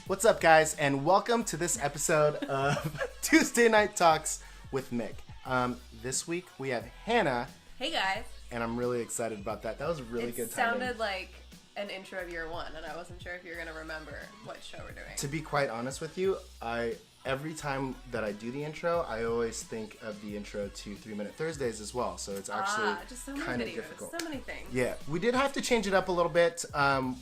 What's up, guys, and welcome to this episode of Tuesday Night Talks with Mick. This week we have Hannah. Hey, guys. And I'm really excited about that. That was a really good timing. It sounded like an intro of year one, and I wasn't sure if you were going to remember what show we're doing. To be quite honest with you, every time that I do the intro, I always think of the intro to 3 Minute Thursdays as well. So it's actually just so kind of videos, difficult. So many things. Yeah, we did have to change it up a little bit.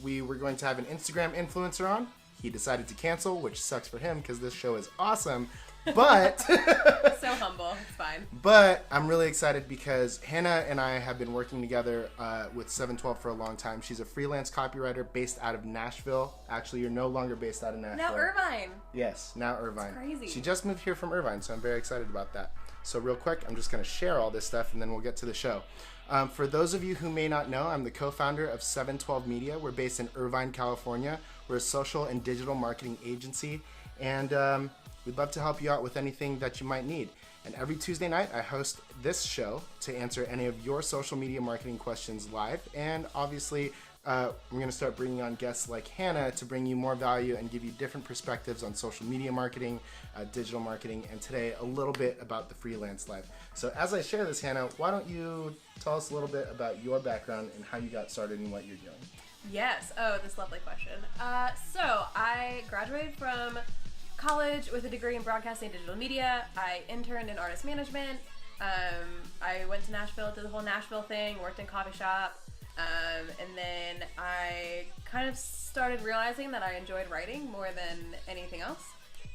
We were going to have an Instagram influencer on. He decided to cancel, which sucks for him because this show is awesome. But so humble, it's fine. But I'm really excited because Hannah and I have been working together with 712 for a long time. She's a freelance copywriter based out of Nashville. Actually, you're no longer based out of Nashville. Now Irvine. Yes, now Irvine. That's crazy. She just moved here from Irvine, so I'm very excited about that. So real quick, I'm just going to share all this stuff and then we'll get to the show. For those of you who may not know, I'm the co-founder of 712 Media. We're based in Irvine, California. We're a social and digital marketing agency, and we'd love to help you out with anything that you might need. And every Tuesday night, I host this show to answer any of your social media marketing questions live. And obviously, we're going to start bringing on guests like Hannah to bring you more value and give you different perspectives on social media marketing, digital marketing, and today a little bit about the freelance life. So as I share this, Hannah, why don't you tell us a little bit about your background and how you got started and what you're doing? Yes. Oh, this lovely question. So I graduated from college with a degree in broadcasting and digital media. I interned in artist management. I went to Nashville, did the whole Nashville thing, worked in coffee shop. And then I kind of started realizing that I enjoyed writing more than anything else.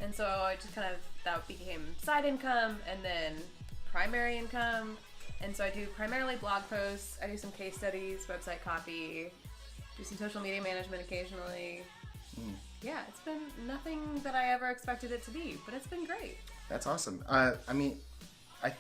And so I just that became side income and then primary income. And so I do primarily blog posts. I do some case studies, website copy, do some social media management occasionally. Yeah, it's been nothing that I ever expected it to be, but it's been great. That's awesome. I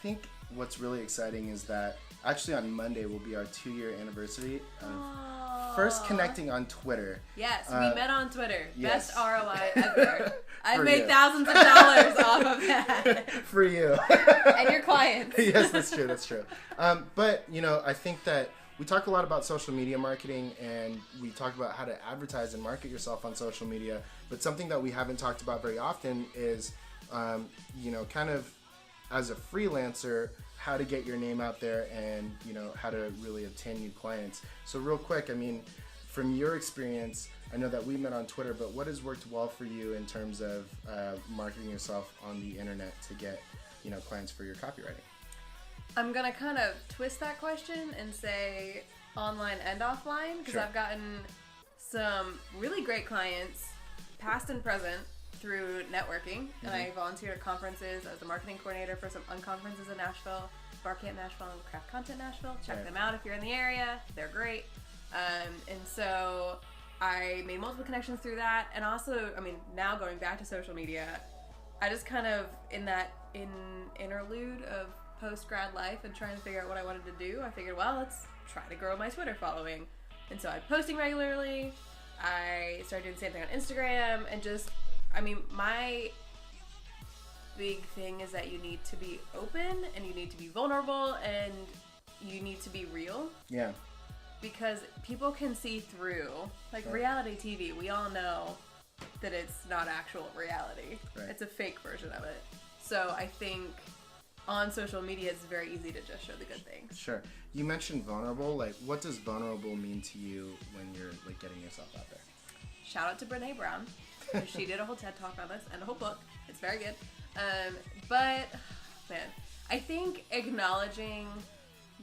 think what's really exciting is that actually on Monday will be our 2-year anniversary of first connecting on Twitter. Yes, we met on Twitter. Yes. Best ROI ever. I've made thousands of dollars off of that. For you. And your clients. Yes, that's true. But, I think that we talk a lot about social media marketing and we talk about how to advertise and market yourself on social media. But something that we haven't talked about very often is, kind of as a freelancer, how to get your name out there and, how to really obtain new clients. So real quick, from your experience, I know that we met on Twitter, but what has worked well for you in terms of marketing yourself on the internet to get, clients for your copywriting? I'm going to kind of twist that question and say online and offline because Sure. I've gotten some really great clients, past and present, through networking. And I volunteered at conferences as a marketing coordinator for some unconferences in Nashville, Barcamp Nashville and Craft Content Nashville. Check them out if you're in the area. They're great. And so I made multiple connections through that. And also, now going back to social media, I just kind of in that interlude of post-grad life and trying to figure out what I wanted to do, I figured, well, let's try to grow my Twitter following. And so I'm posting regularly. I started doing the same thing on Instagram and just, my big thing is that you need to be open and you need to be vulnerable and you need to be real. Yeah. Because people can see through, reality TV, we all know that it's not actual reality. Right. It's a fake version of it. So I think on social media, it's very easy to just show the good things. Sure. You mentioned vulnerable. What does vulnerable mean to you when you're getting yourself out there? Shout out to Brene Brown. She did a whole TED Talk on this and a whole book. It's very good. But, man, I think acknowledging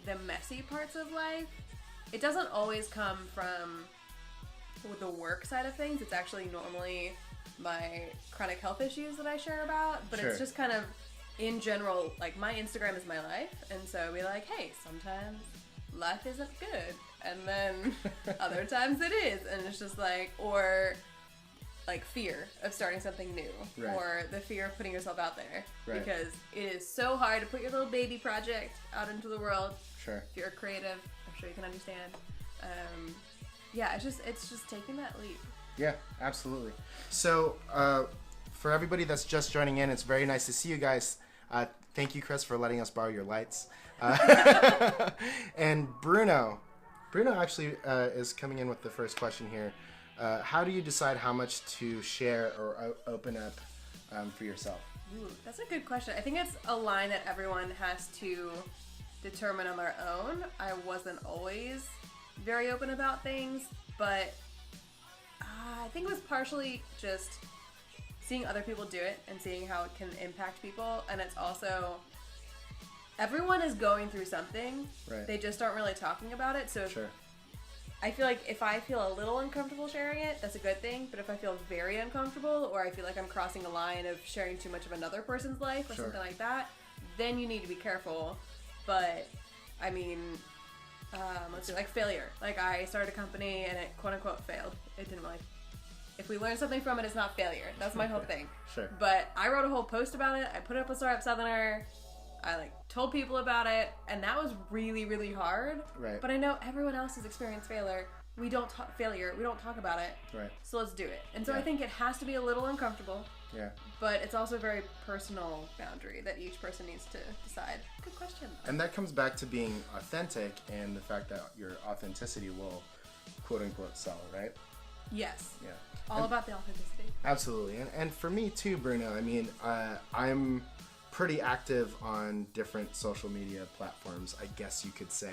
the messy parts of life, it doesn't always come from the work side of things. It's actually normally my chronic health issues that I share about. But It's just kind of, in general, my Instagram is my life. And so we're like, hey, sometimes life isn't good. And then other times it is. And it's just or fear of starting something new, right. Or the fear of putting yourself out there, right. Because it is so hard to put your little baby project out into the world. Sure. If you're creative, I'm sure you can understand. It's just taking that leap. Yeah, absolutely. So for everybody that's just joining in, it's very nice to see you guys. Thank you, Chris, for letting us borrow your lights. And Bruno actually is coming in with the first question here. how do you decide how much to share or open up for yourself? Ooh, that's a good question. I think it's a line that everyone has to determine on their own. I wasn't always very open about things, but I think it was partially just seeing other people do it and seeing how it can impact people. And it's also, everyone is going through something. Right. They just aren't really talking about it. So Sure. I feel like if I feel a little uncomfortable sharing it, that's a good thing. But if I feel very uncomfortable, or I feel like I'm crossing a line of sharing too much of another person's life or Sure. something like that, then you need to be careful. But I mean, let's see, like failure. Like I started a company and it quote unquote failed. It didn't really. If we learn something from it, it's not failure. That's my whole thing. Sure. But I wrote a whole post about it. I put it up with Startup Southerner. I told people about it, and that was really, really hard. Right. But I know everyone else has experienced failure. We don't talk failure. We don't talk about it. Right. So let's do it. And so Yeah. I think it has to be a little uncomfortable. Yeah. But it's also a very personal boundary that each person needs to decide. Good question. And that comes back to being authentic and the fact that your authenticity will, quote unquote, sell, right? Yes. Yeah. All about the authenticity. Absolutely. And for me too, Bruno, I mean, I'm pretty active on different social media platforms, I guess you could say.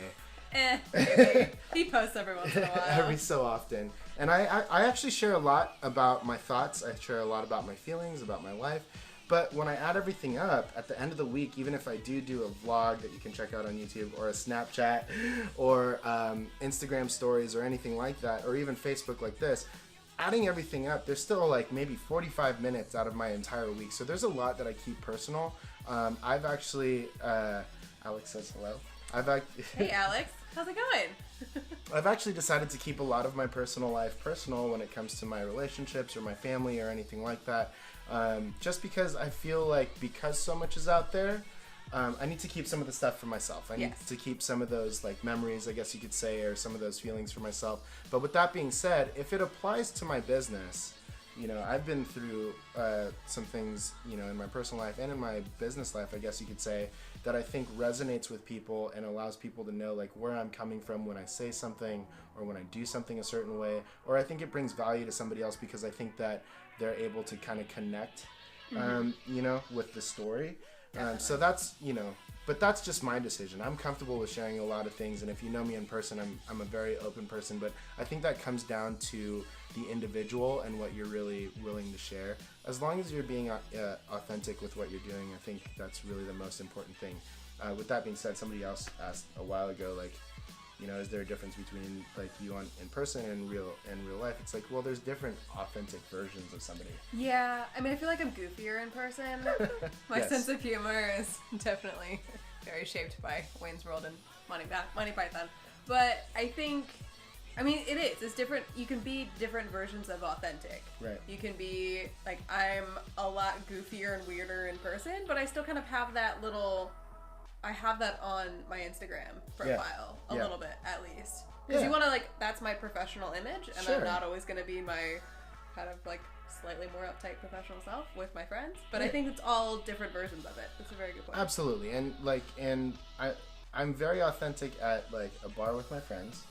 Maybe. He posts every once in a while. Every so often. And I actually share a lot about my thoughts. I share a lot about my feelings, about my life. But when I add everything up, at the end of the week, even if I do a vlog that you can check out on YouTube, or a Snapchat, or Instagram stories, or anything like that, or even Facebook like this, adding everything up, there's still like maybe 45 minutes out of my entire week. So there's a lot that I keep personal. I've actually, Alex says hello. Hey Alex, how's it going? I've actually decided to keep a lot of my personal life personal when it comes to my relationships or my family or anything like that. Just because I feel like because so much is out there, I need to keep some of the stuff for myself. I need to keep some of those like memories, I guess you could say, or some of those feelings for myself. But with that being said, if it applies to my business, you know, I've been through some things, you know, in my personal life and in my business life, I guess you could say, that I think resonates with people and allows people to know like where I'm coming from when I say something or when I do something a certain way, or I think it brings value to somebody else because I think that they're able to kind of connect, you know, with the story. So that's, you know, but that's just my decision. I'm comfortable with sharing a lot of things, and if you know me in person, I'm a very open person, but I think that comes down to the individual and what you're really willing to share. As long as you're being authentic with what you're doing, I think that's really the most important thing. With that being said, somebody else asked a while ago, like, you know, is there a difference between like you in person and real life? It's like, well, there's different authentic versions of somebody. Yeah, I mean, I feel like I'm goofier in person. My sense of humor is definitely very shaped by Wayne's World and Monty Python. But I think, I mean, it is. It's different. You can be different versions of authentic. Right. You can be, like, I'm a lot goofier and weirder in person, but I still kind of have that little... I have that on my Instagram profile a little bit, at least. Because you want to, like, that's my professional image, and I'm not always going to be my kind of, like, slightly more uptight professional self with my friends. But I think it's all different versions of it. That's a very good point. Absolutely. And, like, I'm very authentic at, like, a bar with my friends.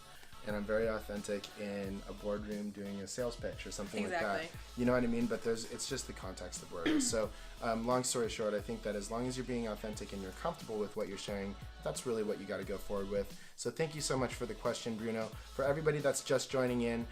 And I'm very authentic in a boardroom doing a sales pitch or something like that. You know what I mean? But it's just the context of where it is. So long story short, I think that as long as you're being authentic and you're comfortable with what you're sharing, that's really what you got to go forward with. So thank you so much for the question, Bruno. For everybody that's just joining in,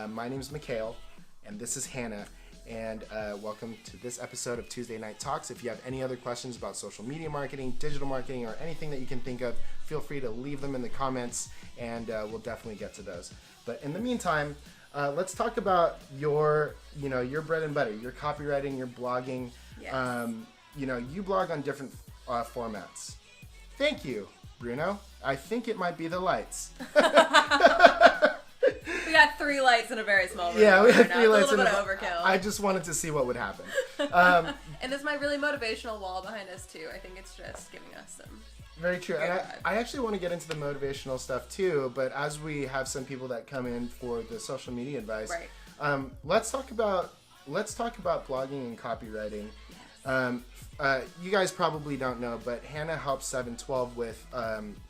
my name's Mikhail, and this is Hannah. And welcome to this episode of Tuesday Night Talks. If you have any other questions about social media marketing, digital marketing, or anything that you can think of, feel free to leave them in the comments, and we'll definitely get to those. But in the meantime, let's talk about your bread and butter, your copywriting, your blogging. Yes. You blog on different formats. Thank you, Bruno. I think it might be the lights. We got 3 lights in a very small room. Yeah, we had 3 lights. It's a little bit of overkill. I just wanted to see what would happen. And there's my really motivational wall behind us too. I think it's just giving us some. Very true. And I actually want to get into the motivational stuff too, but as we have some people that come in for the social media advice, let's talk about blogging and copywriting. Yes. You guys probably don't know, but Hannah helps 712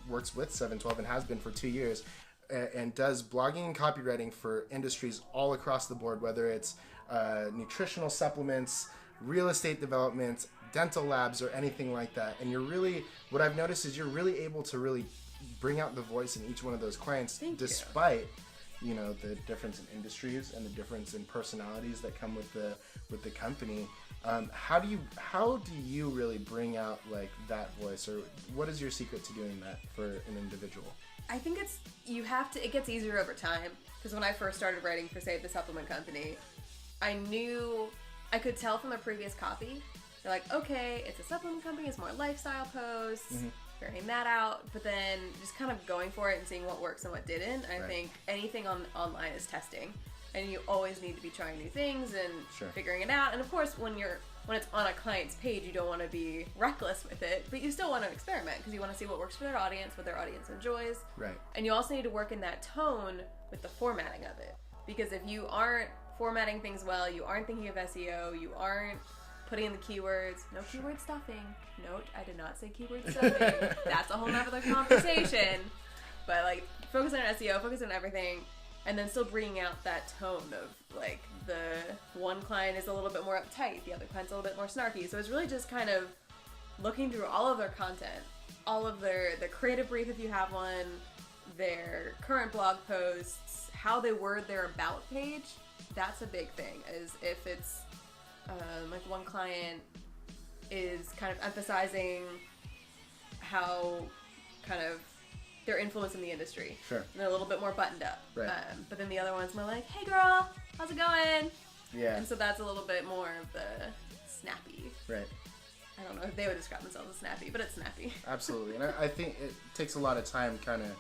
works with 712 and has been for 2 years, and does blogging and copywriting for industries all across the board, whether it's nutritional supplements, real estate development, dental labs, or anything like that. And you're really, what I've noticed is you're really able to really bring out the voice in each one of those clients, despite the difference in industries and the difference in personalities that come with the company. How do you really bring out like that voice, or what is your secret to doing that for an individual? I think it gets easier over time, because when I first started writing for, say, the supplement company, I could tell from the previous copy, they're like, okay, it's a supplement company, it's more lifestyle posts, figuring that out, but then just kind of going for it and seeing what works and what didn't. I think anything online is testing, and you always need to be trying new things and figuring it out. And of course, when it's on a client's page, you don't want to be reckless with it, but you still want to experiment, because you want to see what works for their audience, what their audience enjoys. Right. And you also need to work in that tone with the formatting of it, because if you aren't formatting things well, you aren't thinking of SEO, you aren't putting in the keywords, no keyword stuffing. Note, I did not say keyword stuffing. That's a whole other conversation. But like, focus on SEO, focus on everything, and then still bringing out that tone of like, the one client is a little bit more uptight, the other client's a little bit more snarky. So it's really just kind of looking through all of their content, all of their creative brief if you have one, their current blog posts, how they word their about page. That's a big thing, is if it's like one client is kind of emphasizing how kind of their influence in the industry. Sure. And they're a little bit more buttoned up. Right. But then the other one's more like, hey girl, how's it going? Yeah. And so that's a little bit more of the snappy. Right. I don't know if they would describe themselves as snappy, but it's snappy. Absolutely. And I think it takes a lot of time kind of,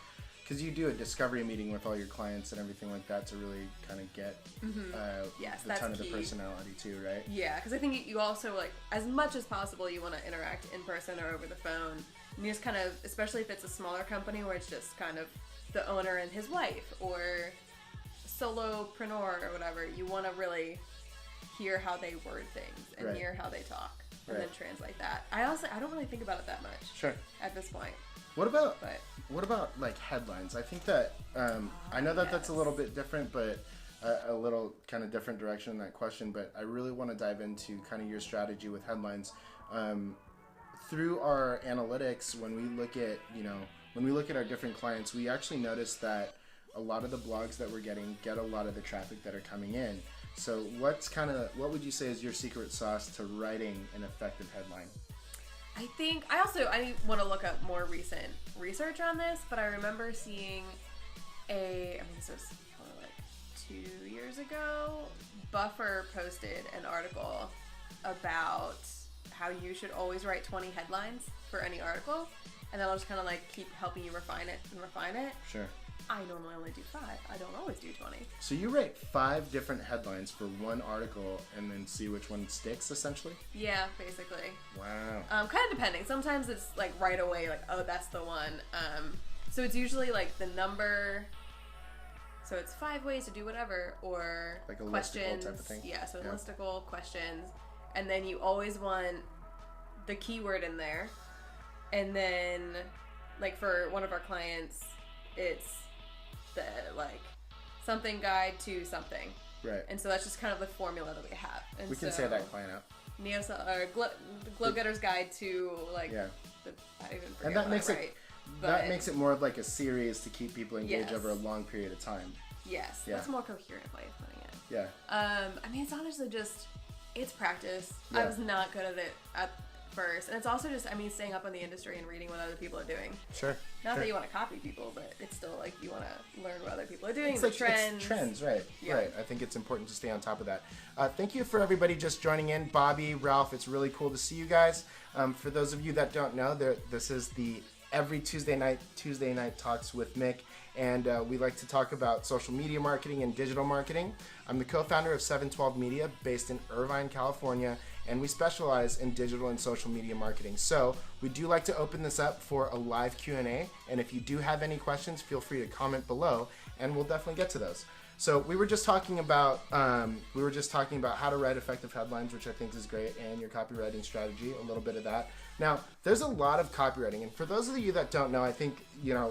because you do a discovery meeting with all your clients and everything like that to really kind of get the tone of the personality too, right? Yeah, because I think you also, like, as much as possible, you want to interact in person or over the phone. And you just kind of, especially if it's a smaller company where it's just kind of the owner and his wife, or solopreneur or whatever, you want to really hear how they word things and hear how they talk and then translate that. I don't really think about it that much. Sure. At this point. What about like headlines? I think that I know that that's a little bit different, but a little kind of different direction in that question. But I really want to dive into kind of your strategy with headlines. Through our analytics, when we look at our different clients, we actually notice that a lot of the blogs that we're getting get a lot of the traffic that are coming in. So what would you say is your secret sauce to writing an effective headline? I want to look up more recent research on this, but I remember seeing this was probably like 2 years ago, Buffer posted an article about how you should always write 20 headlines for any article, and that'll just kind of like keep helping you refine it. Sure. I normally only do 5. I don't always do 20. So you write 5 different headlines for one article and then see which one sticks, essentially? Yeah, basically. Wow. Kind of depending. Sometimes it's like right away, like, oh, that's the one. So it's usually like the number. So it's 5 ways to do whatever, or like a questions. listicle type of thing. Yeah, so listicle, questions, and then you always want the keyword in there. And then, like for one of our clients, it's the like something guide to something. Right. And so that's just kind of the formula that we have. And we can say that client out. Glow Getter's Guide to like yeah. I even forget and that makes it more of like a series to keep people engaged over a long period of time. Yes. Yeah. That's a more coherent way of putting it. Yeah. It's honestly just it's practice. Yeah. I was not good at it at first, and it's also just staying up on the industry and reading what other people are doing. Sure. Not that you want to copy people, but it's still like you want to learn what other people are doing. It's the like, trends. It's trends, right? Yeah. Right. I think it's important to stay on top of that. Thank you for everybody just joining in. Bobby, Ralph, it's really cool to see you guys. For those of you that don't know, this is the every Tuesday night talks with Mick, and we like to talk about social media marketing and digital marketing. I'm the co-founder of 712 Media, based in Irvine, California, and we specialize in digital and social media marketing. So we do like to open this up for a live Q&A, and if you do have any questions, feel free to comment below, and we'll definitely get to those. So we were just talking about how to write effective headlines, which I think is great, and your copywriting strategy, a little bit of that. Now, there's a lot of copywriting, and for those of you that don't know, I think,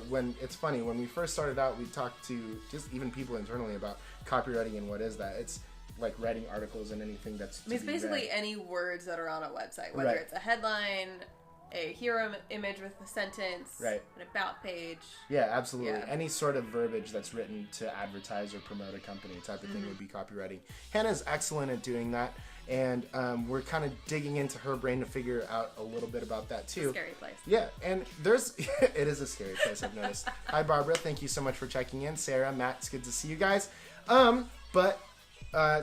when it's funny, when we first started out, we talked to just even people internally about copywriting and what is that. It's like writing articles and anything that's it's basically any words that are on a website, whether it's a headline, a hero image with a sentence, an about page. Yeah, absolutely. Yeah. Any sort of verbiage that's written to advertise or promote a company type of thing would be copywriting. Hannah's excellent at doing that. And we're kind of digging into her brain to figure out a little bit about that too. It's a scary place. Yeah, and it is a scary place, I've noticed. Hi, Barbara. Thank you so much for checking in. Sarah, Matt, it's good to see you guys. But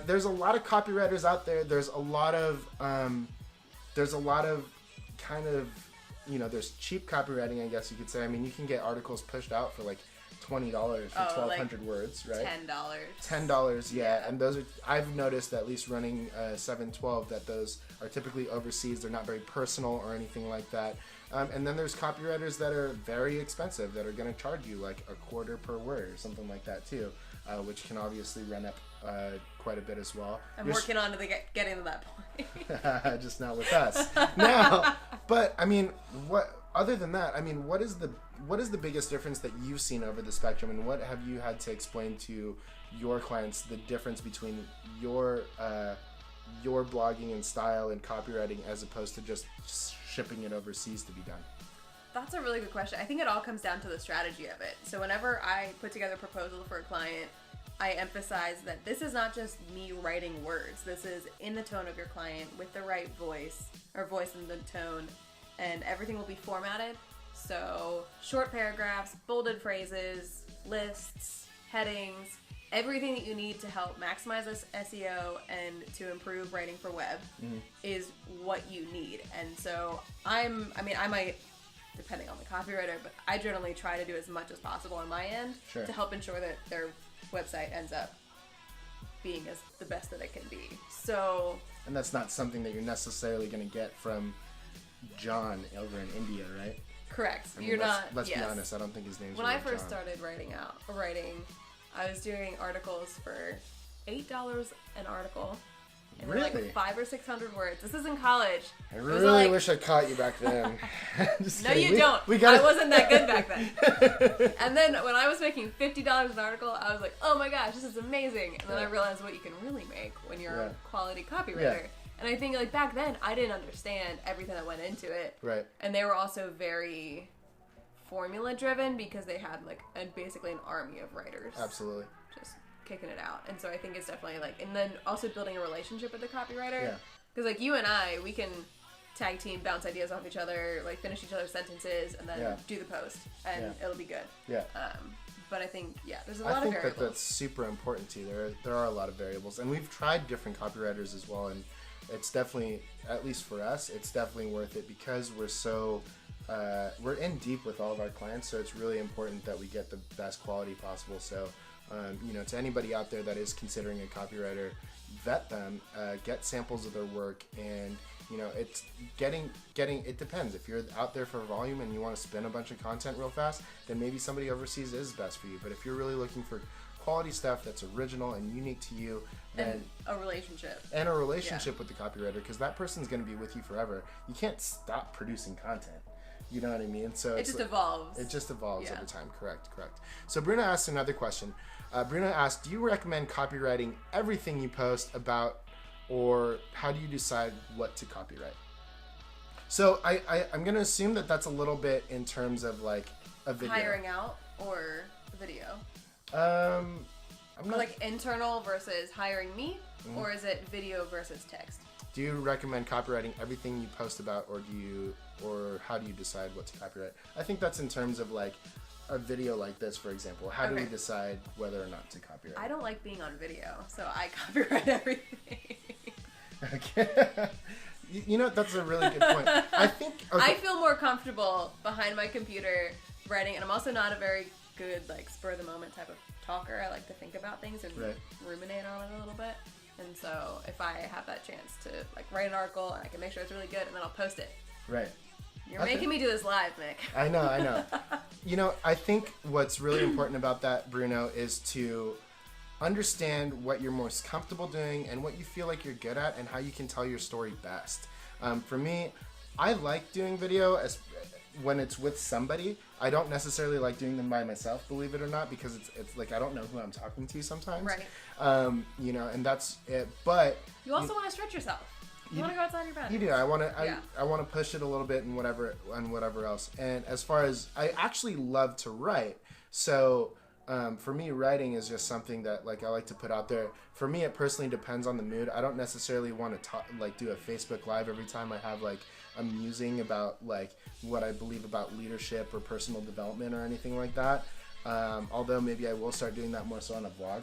there's a lot of copywriters out there. There's a lot of kind of, there's cheap copywriting, I guess you could say. I mean, you can get articles pushed out for like $20 for 1,200 words, right? $10, yeah. And those are, I've noticed, at least running 712, that those are typically overseas. They're not very personal or anything like that. And then there's copywriters that are very expensive that are going to charge you like $0.25 per word or something like that too, which can obviously run up quite a bit as well. I'm working on getting to that point. Just not with us. Now, but I mean, other than that, I mean, what is the biggest difference that you've seen over the spectrum, and what have you had to explain to your clients the difference between your blogging and style and copywriting as opposed to just shipping it overseas to be done? That's a really good question. I think it all comes down to the strategy of it. So whenever I put together a proposal for a client, I emphasize that this is not just me writing words. This is in the tone of your client with the right voice in the tone, and everything will be formatted. So short paragraphs, bolded phrases, lists, headings, everything that you need to help maximize this SEO and to improve writing for web is what you need. And so I might, depending on the copywriter, but I generally try to do as much as possible on my end to help ensure that their website ends up being as the best that it can be. So, and that's not something that you're necessarily going to get from John over in India, right? Correct. I mean, let's be honest, I don't think his name's When I first John. started writing, I was doing articles for $8 an article. And really? They're like 500 or 600 words. This is in college. I really wish I caught you back then. No, you don't. I wasn't that good back then. And then when I was making $50 an article, I was like, oh my gosh, this is amazing. And then I realized what you can really make when you're a quality copywriter. Yeah. And I think like back then, I didn't understand everything that went into it. Right. And they were also very formula driven because they had like basically an army of writers. Absolutely. Just kicking it out. And so I think it's definitely like, and then also building a relationship with the copywriter. Yeah. Because like you and I, we can tag team, bounce ideas off each other, like finish each other's sentences, and then do the post, and it'll be good. Yeah. But I think, there's a lot of variables. I think that's super important too. There are a lot of variables, and we've tried different copywriters as well, and it's definitely, at least for us, it's definitely worth it because we're so, we're in deep with all of our clients, so it's really important that we get the best quality possible. So, to anybody out there that is considering a copywriter, vet them, get samples of their work, and it's getting, it depends. If you're out there for volume and you want to spin a bunch of content real fast, then maybe somebody overseas is best for you. But if you're really looking for quality stuff that's original and unique to you, then a relationship with the copywriter, because that person's going to be with you forever. You can't stop producing content. You know what I mean? So it just evolves. It just evolves over time. Correct. So Bruno asked another question. Bruno asked, do you recommend copywriting everything you post about, or how do you decide what to copyright? So I'm going to assume that that's a little bit in terms of like a video. Hiring out or video? I'm not... Like internal versus hiring me, or is it video versus text? Do you recommend copywriting everything you post about, or how do you decide what to copyright? I think that's in terms of like a video like this, for example. How do we decide whether or not to copyright? I don't like being on video, so I copyright everything. Okay. That's a really good point. I think I feel more comfortable behind my computer writing, and I'm also not a very good like spur of the moment type of talker. I like to think about things and ruminate on it a little bit. And so if I have that chance to like write an article and I can make sure it's really good and then I'll post it. Right. You're making me do this live, Mick. I know. I think what's really important about that, Bruno, is to understand what you're most comfortable doing and what you feel like you're good at and how you can tell your story best. For me, I like doing video as when it's with somebody. I don't necessarily like doing them by myself, believe it or not, because it's like I don't know who I'm talking to sometimes. Right. You know, and that's it. But you also want to stretch yourself. You want to go outside your boundaries. You do. I want to. I want to push it a little bit and whatever else. And as far as I actually love to write, so for me, writing is just something that like I like to put out there. For me, it personally depends on the mood. I don't necessarily want to do a Facebook Live every time I have like I'm musing about like what I believe about leadership or personal development or anything like that. Although maybe I will start doing that more so on a vlog.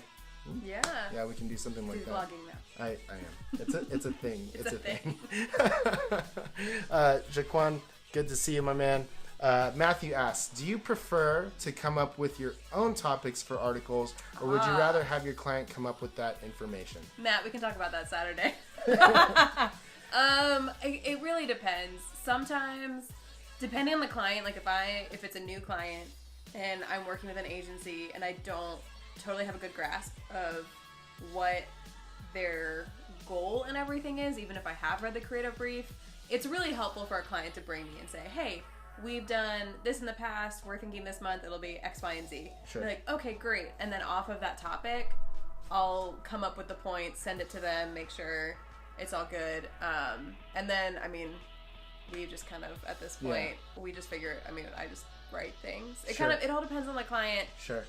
Yeah. Yeah, we can do something like that. Vlogging now. I am. It's a thing. It's a thing. Jaquan, good to see you, my man. Matthew asks, do you prefer to come up with your own topics for articles, or would you rather have your client come up with that information? Matt, we can talk about that Saturday. It really depends. Sometimes, depending on the client, like if it's a new client and I'm working with an agency and I don't totally have a good grasp of what their goal and everything is, even if I have read the creative brief, it's really helpful for a client to bring me and say, hey, we've done this in the past, we're thinking this month it'll be X, Y, and Z. Sure. They're like, okay, great. And then off of that topic, I'll come up with the points, send it to them, make sure it's all good. And then, I mean, we just kind of, at this point, we just figure, I mean, I just write things. It all depends on the client. Sure.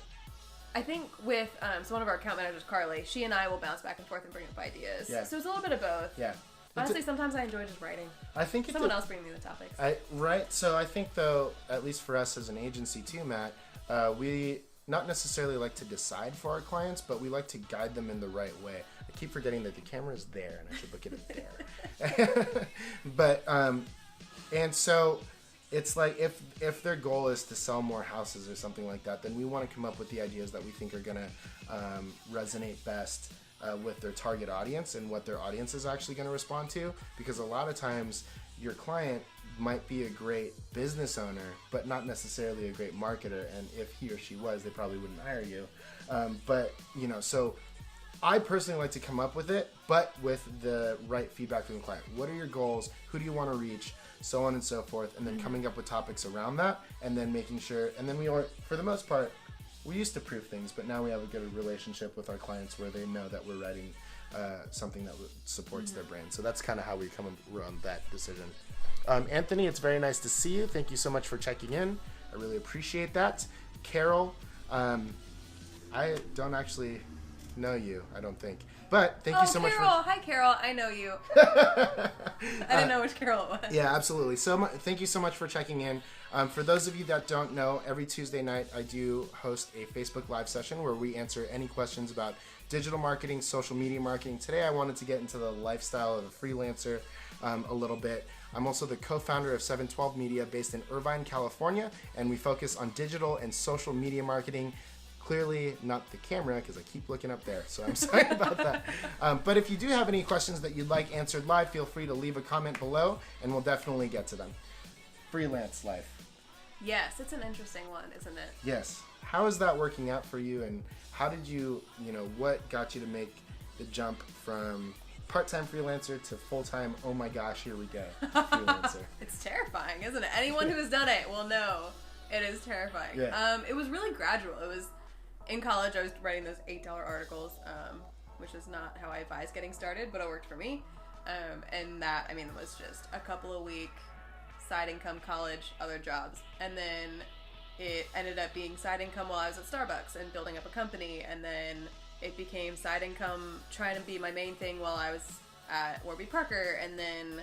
I think with, so one of our account managers, Carly, she and I will bounce back and forth and bring up ideas. Yeah. So it's a little bit of both. Yeah. Honestly, sometimes I enjoy just writing. I think someone else bring me the topics. Right. So I think though, at least for us as an agency too, Matt, we not necessarily like to decide for our clients, but we like to guide them in the right way. I keep forgetting that the camera is there and I should look at it there. But and so it's like if their goal is to sell more houses or something like that, then we want to come up with the ideas that we think are gonna resonate best with their target audience and what their audience is actually going to respond to, because a lot of times your client might be a great business owner but not necessarily a great marketer, and if he or she was, they probably wouldn't hire you. But you know, so I personally like to come up with it, but with the right feedback from the client. What are your goals? Who do you want to reach? So on and so forth, and then coming up with topics around that, and then making sure, and then we are, for the most part, we used to proof things, but now we have a good relationship with our clients where they know that we're writing something that supports their brand. So that's kind of how we come around that decision. Anthony, it's very nice to see you. Thank you so much for checking in. I really appreciate that. Carol, I don't actually know you, I don't think. But thank you so much for... Hi, Carol. I know you. I didn't know which Carol it was. Yeah, absolutely. So thank you so much for checking in. For those of you that don't know, every Tuesday night I do host a Facebook Live session where we answer any questions about digital marketing, social media marketing. Today I wanted to get into the lifestyle of a freelancer a little bit. I'm also the co-founder of 712 Media based in Irvine, California, and we focus on digital and social media marketing. Clearly not the camera because I keep looking up there, so I'm sorry about that. But if you do have any questions that you'd like answered live, feel free to leave a comment below and we'll definitely get to them. Freelance life. Yes, it's an interesting one, isn't it? Yes. How is that working out for you, and how did you, what got you to make the jump from part-time freelancer to full-time, oh my gosh, here we go, freelancer? It's terrifying, isn't it? Anyone who has done it will know it is terrifying. Yeah. It was really gradual. It was in college, I was writing those $8 articles, which is not how I advise getting started, but it worked for me. And that, I mean, it was just a couple of week side income, college, other jobs. And then it ended up being side income while I was at Starbucks and building up a company. And then it became side income trying to be my main thing while I was at Warby Parker. And then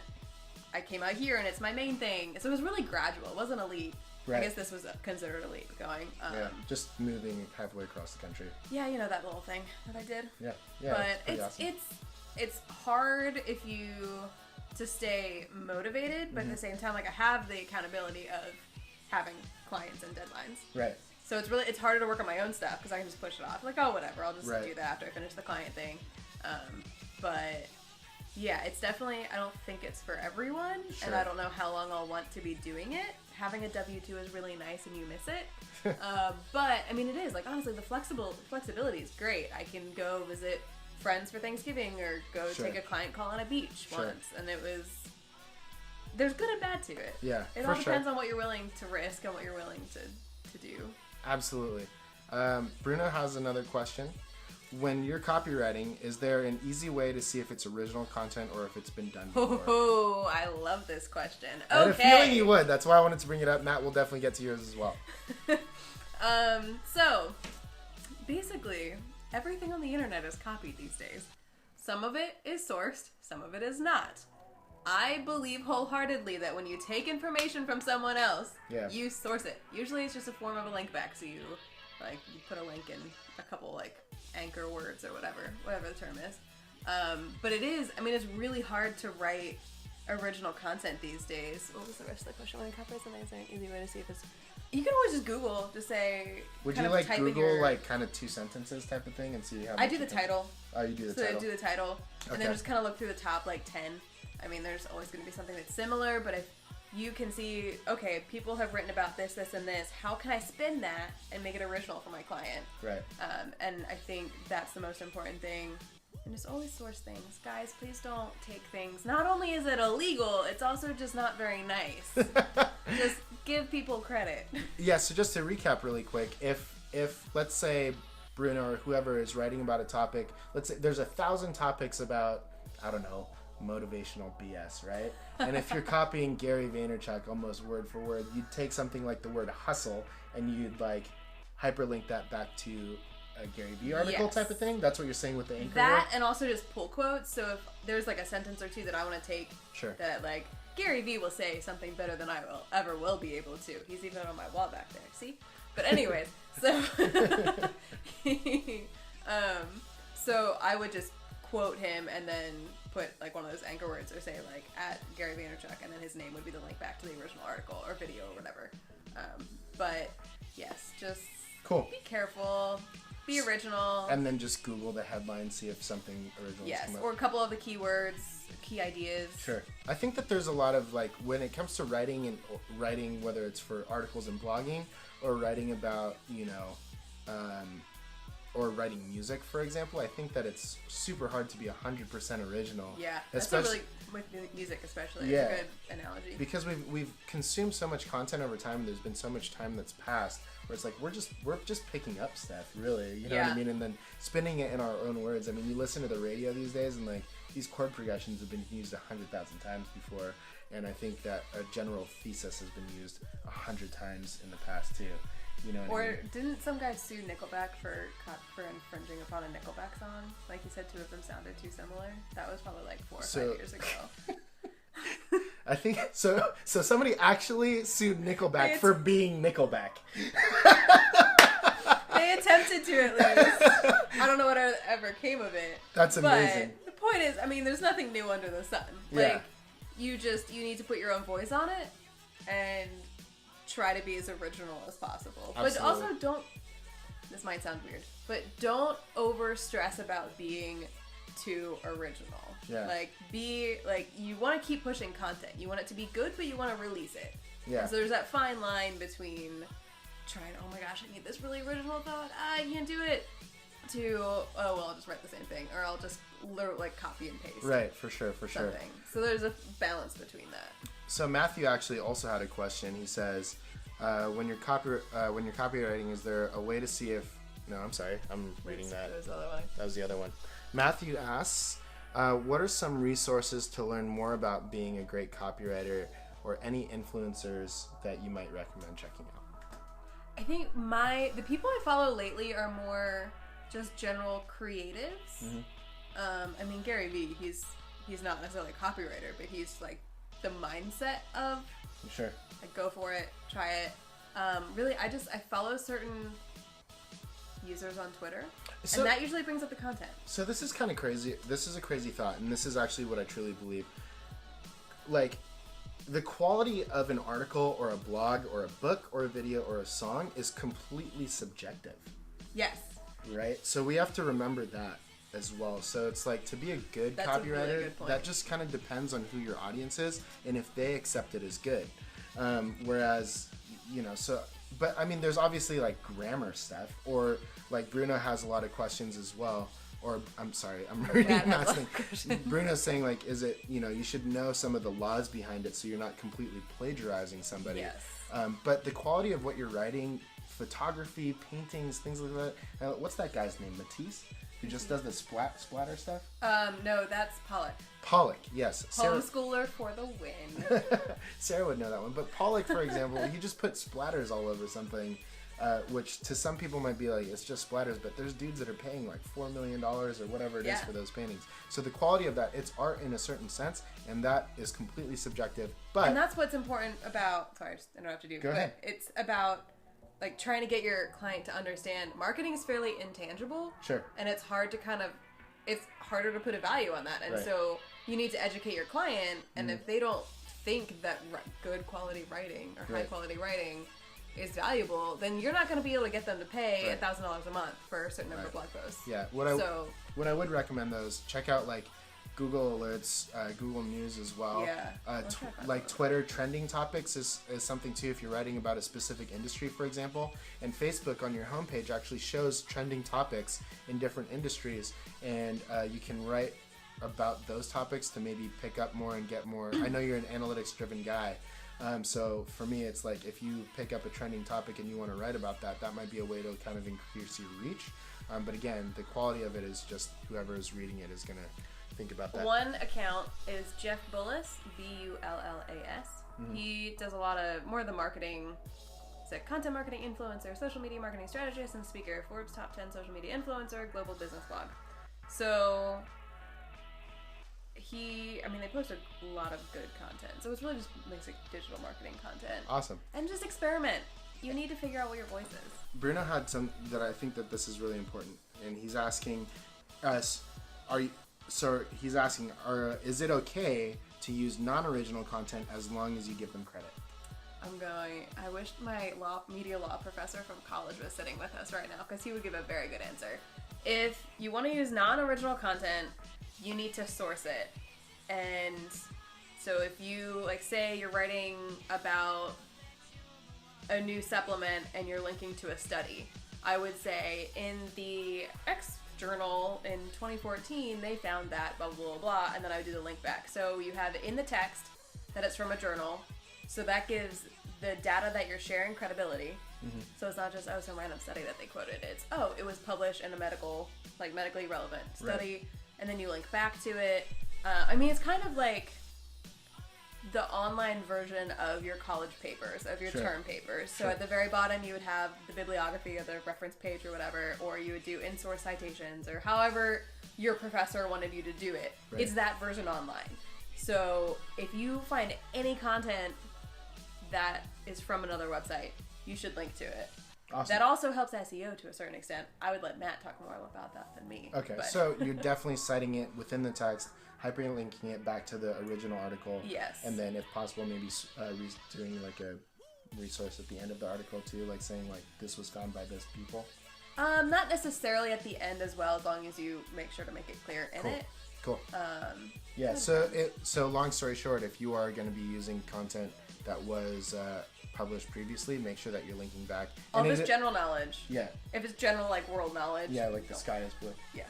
I came out here and it's my main thing. So it was really gradual. It wasn't a leap. Right. I guess this was considered a leap going. Yeah, just moving halfway across the country. Yeah, you know that little thing that I did. Yeah. But awesome. it's hard if you to stay motivated, but at the same time, like I have the accountability of having clients and deadlines. Right. So it's harder to work on my own stuff because I can just push it off. Like, oh, whatever, I'll just do that after I finish the client thing. But yeah, it's definitely, I don't think it's for everyone, and I don't know how long I'll want to be doing it. Having a W-2 is really nice and you miss it. But, I mean, it is. Like, honestly, the flexibility is great. I can go visit friends for Thanksgiving or go take a client call on a beach once. And it was there's good and bad to it. Yeah, it all depends on what you're willing to risk and what you're willing to do. Absolutely. Bruno has another question. When you're copywriting, is there an easy way to see if it's original content or if it's been done before? Oh, I love this question. Okay. I had a feeling you would. That's why I wanted to bring it up. Matt will definitely get to yours as well. So, basically, everything on the internet is copied these days. Some of it is sourced, some of it is not. I believe wholeheartedly that when you take information from someone else, you source it. Usually it's just a form of a link back, so you put a link in a couple, anchor words or whatever the term is. But it's really hard to write original content these days. What was the rest of the question? When copyright something, is there an easy way to see if it's... You can always just Google, just say... Would you Google, kind of 2 sentences type of thing and see how much... I do the title. Oh, you do the title. So I do the title, and then just kind of look through the top, 10. There's always going to be something that's similar, but if you can see, okay, people have written about this, this, and this, how can I spin that and make it original for my client? Right. And I think that's the most important thing. And just always source things. Guys, please don't take things. Not only is it illegal, it's also just not very nice. Just give people credit. Yeah, so just to recap really quick, if let's say Bruno or whoever is writing about a topic, let's say there's 1,000 topics about, I don't know, motivational BS, right? And if you're copying Gary Vaynerchuk almost word for word, you'd take something like the word hustle and you'd hyperlink that back to a Gary Vee article type of thing. That's what you're saying with the anchor word? And also just pull quotes. So if there's a sentence or two that I want to take, that Gary Vee will say something better than I will be able to. He's even on my wall back there. See? But anyways, so so I would just quote him and then put one of those anchor words or say at Gary Vaynerchuk, and then his name would be the link back to the original article or video or whatever. But yes, just be careful, be original, and then just Google the headline, see if something original is coming up. Or a couple of the keywords, key ideas. Sure. I think that there's a lot of when it comes to writing whether it's for articles and blogging or writing about or writing music, for example, I think that it's super hard to be 100% original. Yeah, especially with music, especially. Yeah, it's a good analogy. Because we've consumed so much content over time. There's been so much time that's passed where it's we're just picking up stuff, really. You know what I mean? And then spinning it in our own words. You listen to the radio these days, and these chord progressions have been used 100,000 times before. And I think that a general thesis has been used 100 times in the past too. You know what I mean? Didn't some guy sue Nickelback for infringing upon a Nickelback song? He said 2 of them sounded too similar. That was probably 4 or 5 years ago. I think so. So somebody actually sued Nickelback for being Nickelback. They attempted to, at least. I don't know what ever came of it. That's amazing. But the point is, there's nothing new under the sun. You need to put your own voice on it and try to be as original as possible. Absolutely. But also don't, this might sound weird, but don't over stress about being too original. Yeah. You want to keep pushing content. You want it to be good, but you want to release it. Yeah. And so there's that fine line between trying, oh my gosh, I need this really original thought, I can't do it, to, I'll just write the same thing, or I'll just copy and paste. Right, for sure. Something. So there's a balance between that. So Matthew actually also had a question. He says, when you're copywriting, is there a way to see if... No, I'm sorry. I'm reading that. That was the other one. Matthew asks, what are some resources to learn more about being a great copywriter, or any influencers that you might recommend checking out? I think the people I follow lately are more just general creatives. Mm-hmm. Gary Vee, he's not necessarily a copywriter, but he's the mindset of go for it, try it. Really, I follow certain users on Twitter, and that usually brings up the content. So this is kind of crazy. This is a crazy thought, and this is actually what I truly believe. The quality of an article or a blog or a book or a video or a song is completely subjective. Yes. Right? So we have to remember that as well. So it's to be a good copywriter, that just kind of depends on who your audience is and if they accept it as good. Whereas, but there's obviously grammar stuff, or Bruno has a lot of questions as well or I'm sorry, I'm reading Matt's thing. Bruno's saying, like, is it, you should know some of the laws behind it so you're not completely plagiarizing somebody. Yes. But the quality of what you're writing, photography, paintings, things like that. What's that guy's name? Matisse? Who just does the splatter stuff? No, that's Pollock. Pollock, yes. Homeschooler for the win. Sarah would know that one. But Pollock, for example, he just put splatters all over something, which to some people might be like, it's just splatters, but there's dudes that are paying like $4 million or whatever it is for those paintings. So the quality of that, it's art in a certain sense, and that is completely subjective. But and that's what's important about, sorry, I just interrupted you. Go ahead. It's about like trying to get your client to understand marketing is fairly intangible. Sure. And it's hard to it's harder to put a value on that. And Right. so you need to educate your client. And if they don't think that good quality writing or high quality writing is valuable, then you're not going to be able to get them to pay $1,000 a month for a certain number of blog posts. Yeah. What I would recommend those, check out like Google Alerts, Google News as well. Yeah. Like Twitter trending topics is something too if you're writing about a specific industry, for example. And Facebook on your homepage actually shows trending topics in different industries, and you can write about those topics to maybe pick up more and get more. I know you're an analytics driven guy. So for me, it's like if you pick up a trending topic and you want to write about that, that might be a way to kind of increase your reach. But again, the quality of it is just whoever is reading it is going to think about that. One account is Jeff Bullis, Bullas. He does a lot of more of the marketing. He's a content marketing influencer, social media marketing strategist, and speaker. Forbes top 10 social media influencer, global business blog. So they post a lot of good content. So it's really just basic digital marketing content. Awesome. And just experiment. You need to figure out what your voice is. Bruno had some that I think that this is really important, and he's asking us, is it okay to use non-original content as long as you give them credit? I wish my media law professor from college was sitting with us right now, because he would give a very good answer. If you want to use non-original content, you need to source it. And so if you, like, say you're writing about a new supplement and you're linking to a study, I would say in the X journal in 2014, they found that blah, blah, blah, and then I would do the link back. So you have in the text that it's from a journal, so that gives the data that you're sharing credibility. So it's not just, some random study that they quoted. It's, it was published in a medically relevant study, right. And then you link back to it. It's kind of like the online version of your college papers, of your term papers. So at the very bottom, you would have the bibliography or the reference page or whatever, or you would do in-source citations, or however your professor wanted you to do it. Right. It's that version online. So if you find any content that is from another website, you should link to it. Awesome. That also helps SEO to a certain extent. I would let Matt talk more about that than me. Okay, so you're definitely citing it within the text, hyperlinking it back to the original article. Yes. And then, if possible, maybe doing like a resource at the end of the article too, like saying like this was found by this people. Not necessarily at the end as well, as long as you make sure to make it clear in it. Cool. Yeah. So long story short, if you are going to be using content that was published previously, make sure that you're linking back. All this general knowledge. Yeah. If it's general, like, world knowledge. Yeah, like the sky is blue. Yeah.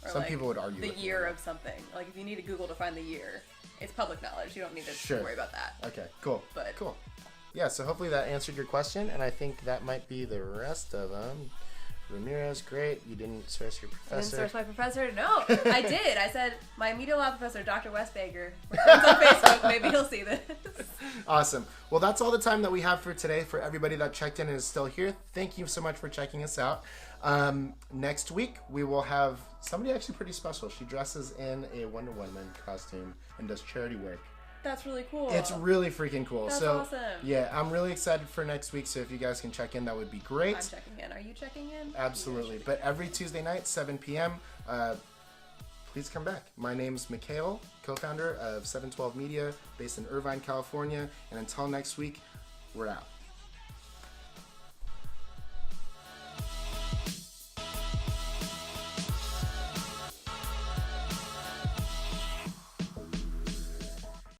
Or some people would argue the year of something. Like, if you need to Google to find the year, it's public knowledge. You don't need to worry about that. Okay, cool. Cool. Yeah, so hopefully that answered your question, and I think that might be the rest of them. Ramirez, great. You didn't source your professor. I didn't source my professor? No, I did. I said, my media law professor, Dr. Westbager. We're friends on Facebook. Maybe he'll see this. Awesome. Well, that's all the time that we have for today. For everybody that checked in and is still here, thank you so much for checking us out. Next week, we will have somebody actually pretty special. She dresses in a Wonder Woman costume and does charity work. That's really cool. It's really freaking cool. That's awesome. Yeah, I'm really excited for next week, so if you guys can check in, that would be great. I'm checking in. Are you checking in? Absolutely. But every Tuesday night, 7 p.m., please come back. My name's Mikhail, co-founder of 712 Media, based in Irvine, California. And until next week, we're out.